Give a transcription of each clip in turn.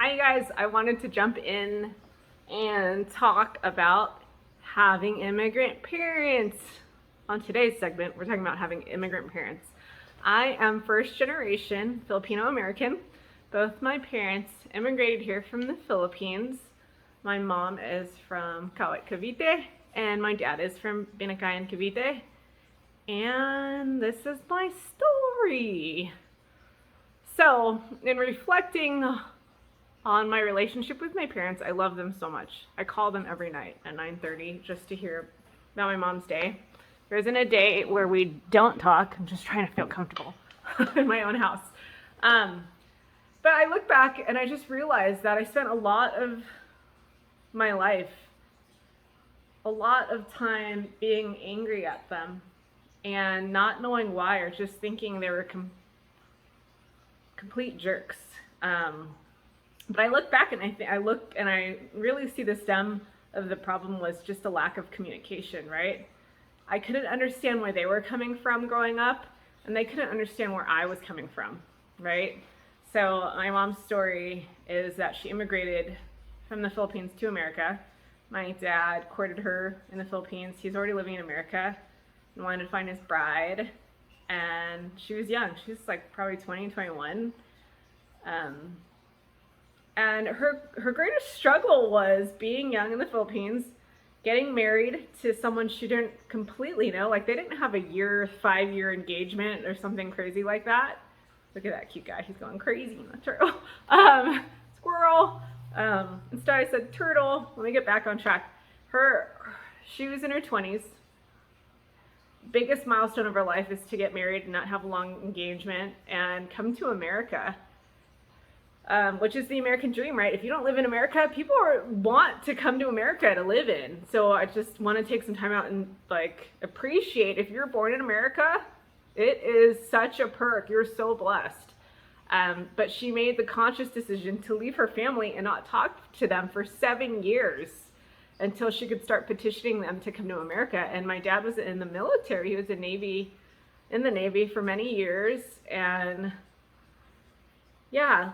Hi guys, I wanted to jump in and talk about having immigrant parents. On today's segment, we're talking about having immigrant parents. I am first generation Filipino American. Both my parents immigrated here from the Philippines. My mom is from Kawit, Cavite, and my dad is from Binakayan, Cavite. And this is my story. So, in reflecting on my relationship with my parents, I love them so much. I call them every night at 9:30 just to hear about my mom's day. There isn't a day where we don't talk. I'm just trying to feel comfortable in my own house. But I look back and I just realized that I spent a lot of my life, a lot of time being angry at them and not knowing why, or just thinking they were complete jerks. But I look back and I really see the stem of the problem was just a lack of communication, right? I couldn't understand where they were coming from growing up, and they couldn't understand where I was coming from, right? So my mom's story is that she immigrated from the Philippines to America. My dad courted her in the Philippines. He's already living in America and wanted to find his bride. And she was young. She was like probably 20, 21. And her greatest struggle was being young in the Philippines, getting married to someone she didn't completely know. Like, they didn't have a 5-year engagement or something crazy like that. Look at that cute guy. He's going crazy in the turtle. Squirrel. Instead I said turtle. Let me get back on track. She was in her 20s. Biggest milestone of her life is to get married and not have a long engagement and come to America. Which is the American dream, right? If you don't live in America, people want to come to America to live in. So I just want to take some time out and appreciate, if you're born in America, it is such a perk. You're so blessed. But she made the conscious decision to leave her family and not talk to them for 7 years until she could start petitioning them to come to America. And my dad was in the military. He was in the Navy for many years. And yeah,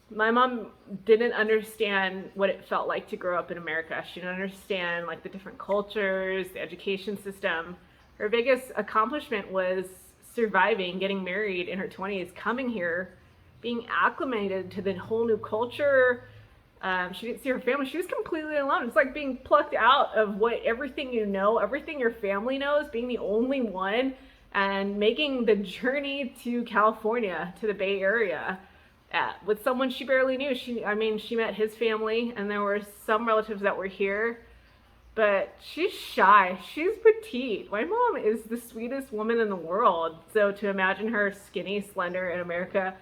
my mom didn't understand what it felt like to grow up in America. She didn't understand the different cultures, the education system. Her biggest accomplishment was surviving, getting married in her 20s, coming here, being acclimated to the whole new culture. She didn't see her family. She was completely alone. It's like being plucked out of everything you know, everything your family knows, being the only one, and making the journey to California, to the Bay Area, with someone she barely knew. She met his family, and there were some relatives that were here, but she's shy. She's petite. My mom is the sweetest woman in the world. So to imagine her skinny, slender in America,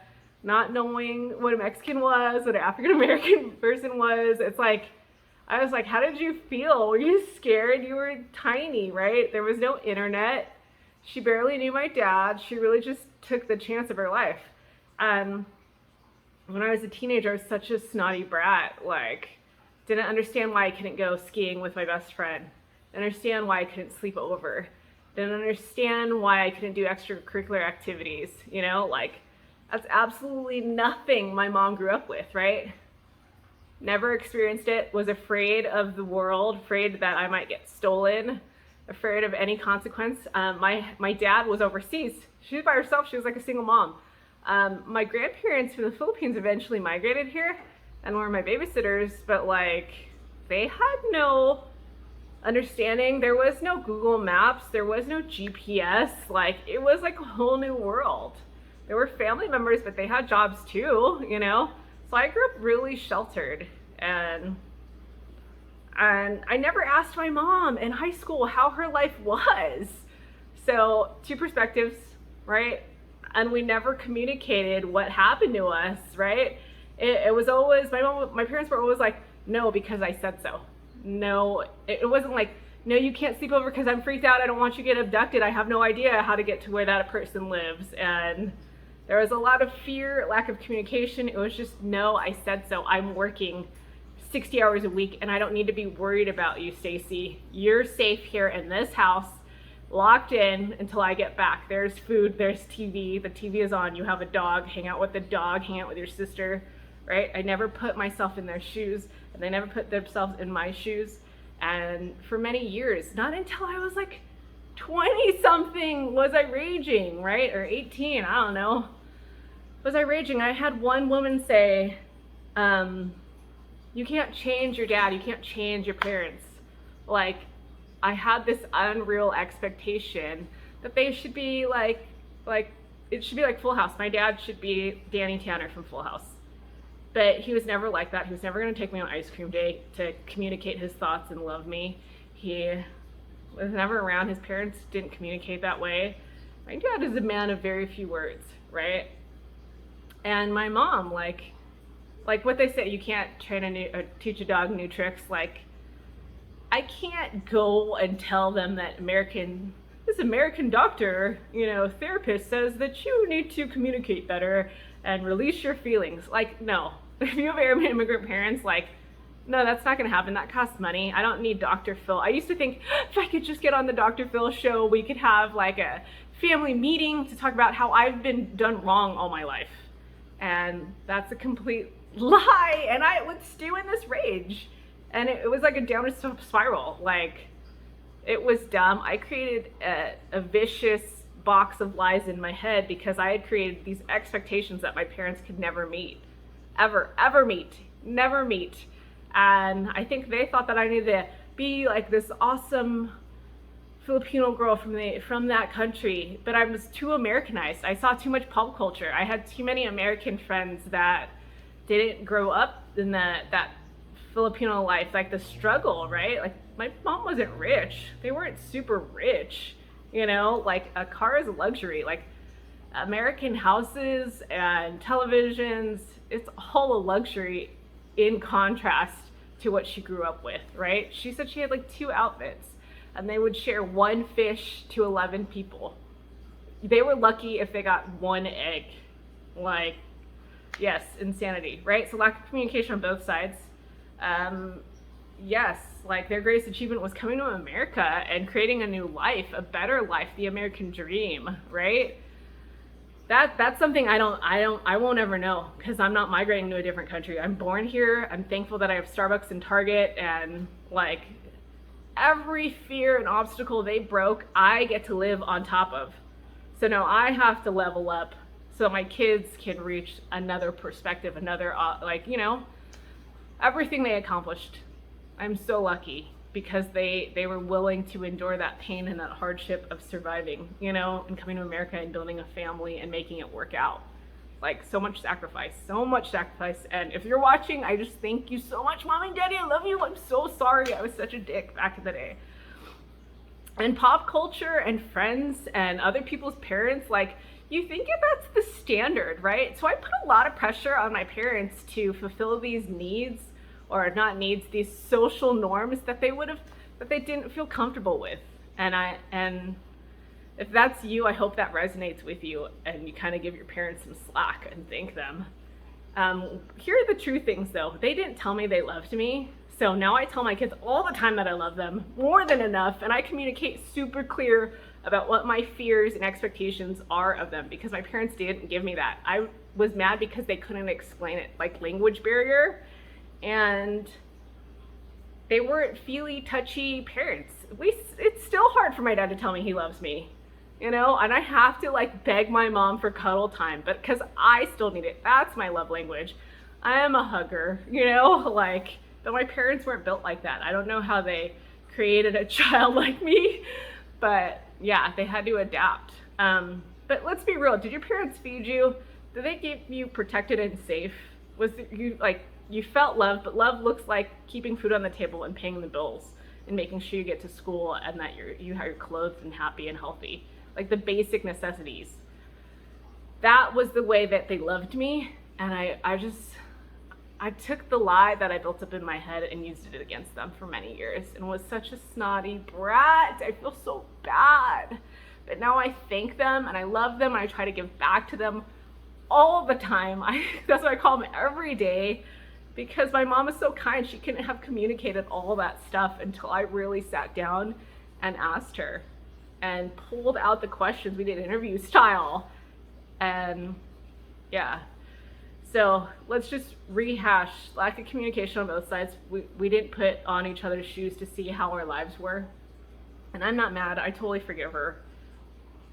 not knowing what a Mexican was, what an African American person was, I was like, how did you feel? Were you scared? You were tiny, right? There was no internet. She barely knew my dad. She really just took the chance of her life. When I was a teenager, I was such a snotty brat. Didn't understand why I couldn't go skiing with my best friend. Didn't understand why I couldn't sleep over. Didn't understand why I couldn't do extracurricular activities. That's absolutely nothing my mom grew up with, right? Never experienced it. Was afraid of the world. Afraid that I might get stolen. Afraid of any consequence. My dad was overseas. She was by herself. She was like a single mom. My grandparents from the Philippines eventually migrated here and were my babysitters, but they had no understanding. There was no Google Maps. There was no GPS. It was a whole new world. There were family members, but they had jobs too, So I grew up really sheltered, and I never asked my mom in high school how her life was. So, two perspectives, right? And we never communicated what happened to us, right? It was always, my parents were always like, no, because I said so. No, it wasn't like, no, you can't sleep over because I'm freaked out. I don't want you to get abducted. I have no idea how to get to where that person lives. And there was a lot of fear, lack of communication. It was just, no, I said so. I'm working 60 hours a week and I don't need to be worried about you, Stacy. You're safe here in this house, locked in until I get back. There's food, there's TV. The TV is on. You have a dog. Hang out with the dog. Hang out with your sister. right? I never put myself in their shoes, and they never put themselves in my shoes. And for many years, not until I was like 20 something was I raging, right? Or 18, I don't know. Was I raging? I had one woman say, you can't change your dad, you can't change your parents. Like, I had this unreal expectation that they should be like it should be like Full House. My dad should be Danny Tanner from Full House. But he was never like that. He was never going to take me on ice cream day to communicate his thoughts and love me. He was never around. His parents didn't communicate that way. My dad is a man of very few words, right? And my mom, like what they say, you can't teach a dog new tricks. Like, I can't go and tell them that this American doctor, therapist says that you need to communicate better and release your feelings. Like, no. If you have immigrant parents, like, no, that's not going to happen. That costs money. I don't need Dr. Phil. I used to think if I could just get on the Dr. Phil show, we could have like a family meeting to talk about how I've been done wrong all my life. And that's a complete lie. And I would stew in this rage. And it was like a downward spiral. Like, it was dumb. I created a vicious box of lies in my head because I had created these expectations that my parents could never meet. Ever meet. Never meet. And I think they thought that I needed to be like this awesome Filipino girl from that country, but I was too Americanized. I saw too much pop culture. I had too many American friends that didn't grow up in that Filipino life, like the struggle, right? Like, my mom wasn't rich. They weren't super rich, like a car is a luxury. Like, American houses and televisions, it's all a luxury in contrast to what she grew up with, right? She said she had like 2 outfits and they would share 1 fish to 11 people. They were lucky if they got 1 egg. Like, yes, insanity, right? So lack of communication on both sides. Yes, like their greatest achievement was coming to America and creating a new life, a better life, the American dream, right? That's something I won't ever know because I'm not migrating to a different country. I'm born here. I'm thankful that I have Starbucks and Target, and like every fear and obstacle they broke, I get to live on top of. So now I have to level up so my kids can reach another perspective, another everything they accomplished. I'm so lucky because they were willing to endure that pain and that hardship of surviving, and coming to America and building a family and making it work out. Like, so much sacrifice. And if you're watching, I just thank you so much, Mom and Daddy. I love you. I'm so sorry I was such a dick back in the day. And pop culture and friends and other people's parents, like, you think that's the standard, right? So I put a lot of pressure on my parents to fulfill these needs, or not needs, these social norms that they didn't feel comfortable with. And if that's you, I hope that resonates with you and you kind of give your parents some slack and thank them. Here are the true things though. They didn't tell me they loved me. So now I tell my kids all the time that I love them, more than enough, and I communicate super clear about what my fears and expectations are of them because my parents didn't give me that. I was mad because they couldn't explain it, like language barrier. And they weren't feely, touchy parents. It's still hard for my dad to tell me he loves me, and I have to like beg my mom for cuddle time, but because I still need it. That's my love language. I am a hugger, but my parents weren't built like that. I don't know how they created a child like me, but yeah, they had to adapt. But let's be real. Did your parents feed you? Did they keep you protected and safe? You felt love, but love looks like keeping food on the table and paying the bills and making sure you get to school and that you have your clothes and happy and healthy. Like the basic necessities. That was the way that they loved me, and I took the lie that I built up in my head and used it against them for many years and was such a snotty brat. I feel so bad. But now I thank them and I love them and I try to give back to them all the time. That's why I call them every day. Because my mom is so kind, she couldn't have communicated all that stuff until I really sat down and asked her and pulled out the questions. We did interview style. And yeah. So let's just rehash lack of communication on both sides. We didn't put on each other's shoes to see how our lives were. And I'm not mad. I totally forgive her.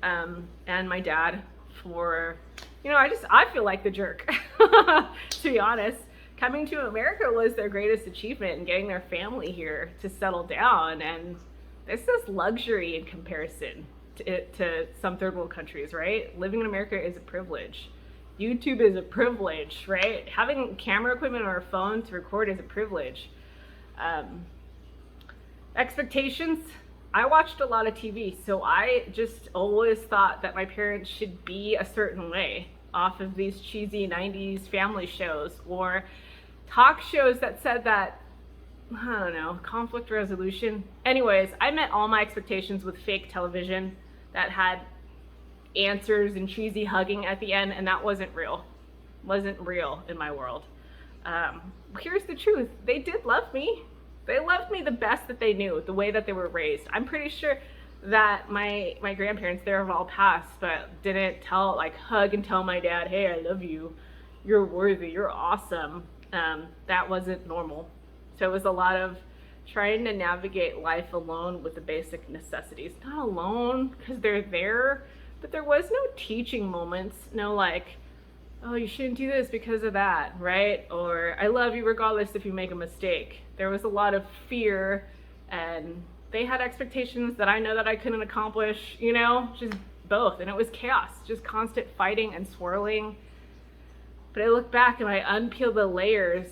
And my dad for, I feel like the jerk, to be honest. Coming to America was their greatest achievement and getting their family here to settle down. And this is luxury in comparison to some third world countries, right? Living in America is a privilege. YouTube is a privilege, right? Having camera equipment on our phone to record is a privilege. Expectations. I watched a lot of TV, so I just always thought that my parents should be a certain way off of these cheesy 90s family shows or talk shows that said that, I don't know, conflict resolution. Anyways, I met all my expectations with fake television that had answers and cheesy hugging at the end, and that wasn't real. Wasn't real in my world. Here's the truth. They did love me. They loved me the best that they knew, the way that they were raised. I'm pretty sure that my grandparents, they're all passed, but didn't hug and tell my dad, hey, I love you. You're worthy. You're awesome. That wasn't normal. So it was a lot of trying to navigate life alone with the basic necessities. Not alone, because they're there, but there was no teaching moments. No oh, you shouldn't do this because of that, right? Or I love you regardless if you make a mistake. There was a lot of fear, and they had expectations that I know that I couldn't accomplish, just both. And it was chaos, just constant fighting and swirling. But I look back and I unpeel the layers,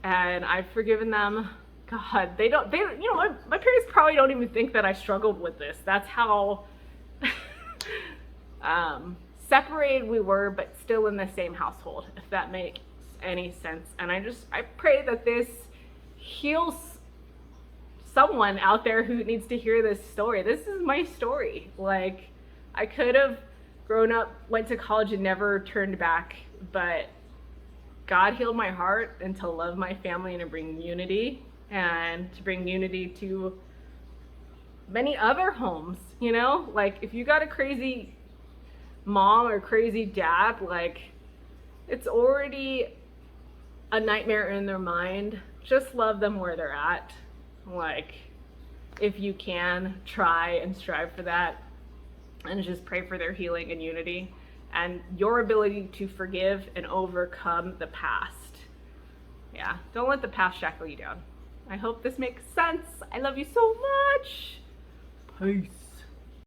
and I've forgiven them. God, my parents probably don't even think that I struggled with this. That's how separated we were, but still in the same household, if that makes any sense. And I pray that this heals someone out there who needs to hear this story. This is my story. I could have grown up, went to college, and never turned back, but God healed my heart and to love my family and to bring unity, and to bring unity to many other homes. If you got a crazy mom or crazy dad, it's already a nightmare in their mind. Just love them where they're at. If you can, try and strive for that, and just pray for their healing and unity and your ability to forgive and overcome the past. Yeah, don't let the past shackle you down. I hope this makes sense. I love you so much. Peace.